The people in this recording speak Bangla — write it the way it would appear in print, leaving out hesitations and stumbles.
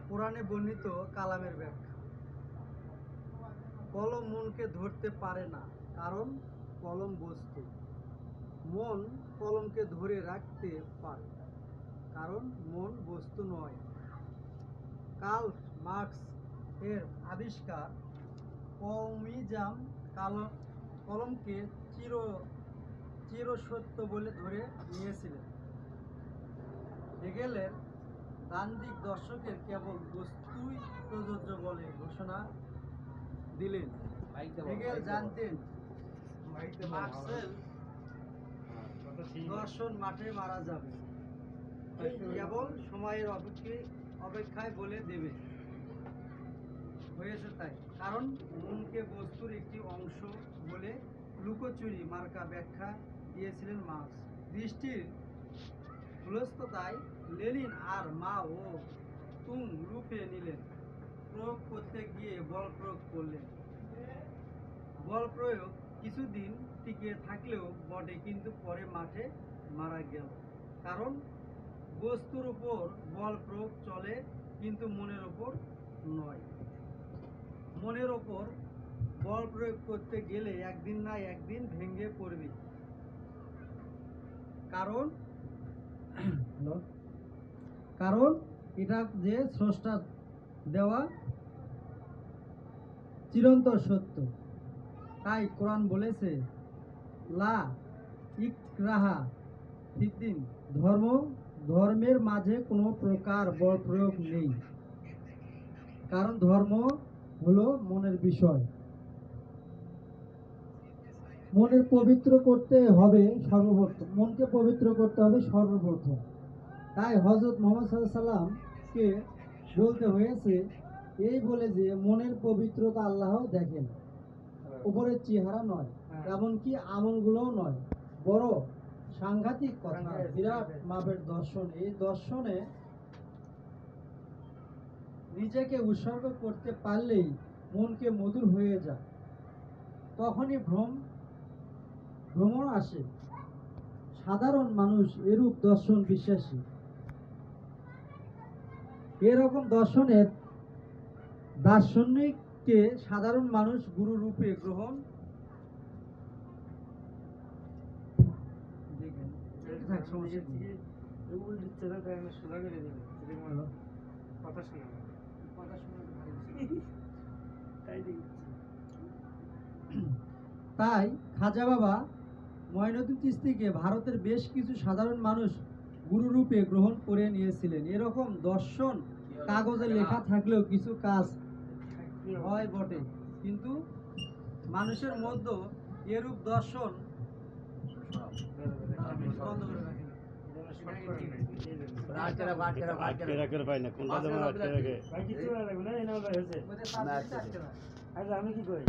কোরআনে বর্ণিত কালামের ব্যাখ্যা। কলম মনকে ধরতে পারে না, কারণ কলম বস্তু। মন কলমকে ধরে রাখতে পারে, কারণ মন বস্তু নয়। কার্ল মার্কস এর আবিষ্কার কমিউনিজম কলমকে চিরসত্য বলে ধরে নিয়েছিলেন। হেগেলের দ্বান্দ্বিক দর্শকের কেবল বস্তুই প্রযোজ্য বলে ঘোষণা দিলেন। হেগেল জানতেন মার্ক্সের দর্শন মাঠে মারা যাবে, কেবল সময়ের অপেক্ষায় বলে দেবে। হয়েছে তাই, কারণ মনকে বস্তুর একটি অংশ বলে লুকোচুরি মার্কা ব্যাখ্যা দিয়েছিলেন মার্ক্স। দৃষ্টির স্থূলতায় লেনিন আর মাও তুং রূপে নিলেন, প্রয়োগ করতে গিয়ে বল প্রয়োগ করলেন। বল প্রয়োগ কিছুদিন টিকে থাকলেও বটে, কিন্তু পরে মাঠে মারা গেল। কারণ বস্তুর উপর বল প্রয়োগ চলে, কিন্তু মনের উপর নয়। মনের ওপর বল প্রয়োগ করতে গেলে একদিন না একদিন ভেঙে পড়বে, কারণ এটা যে স্রষ্টার দেওয়া চিরন্তর সত্য। তাই কোরআন বলেছে, লা ইকরাহা ফিদ্দিন, ধর্মের মাঝে কোনো প্রকার বল প্রয়োগ নেই, কারণ ধর্ম হলো মনের বিষয়। মনকে পবিত্র করতে হবে সর্বপ্রথম। তাই হযরত মুহাম্মদ সাল্লাল্লাহু আলাইহি সাল্লামকে বলতে হয়েছে এই বলে যে মনের পবিত্রতা আল্লাহ দেখেন, উপরের চেহারা নয়, এমনকি আমলগুলোও নয়। বড় সাংঘাতিক কথা, বিরাট মাপের দর্শন। এই দর্শনে নিজেকে উৎসর্গ করতে পারলেই মনকে মধুর হয়ে যায়, তখনই ভ্রমণ আসে। সাধারণ মানুষ এরূপ দর্শন বিশ্বাসী। এরকম দর্শনের দার্শনিককে সাধারণ মানুষ গুরু রূপে গ্রহণ তাই খাজা বাবা মঈনুদ্দিন চিশতিকে ভারতের বেশ কিছু সাধারণ মানুষ গুরুরূপে গ্রহণ করে নিয়েছিলেন। এরকম দর্শন কাগজে লেখা থাকলেও কিছু কাজ হয় বটে, কিন্তু মানুষের মধ্যে এরূপ দর্শন আমি কি করি।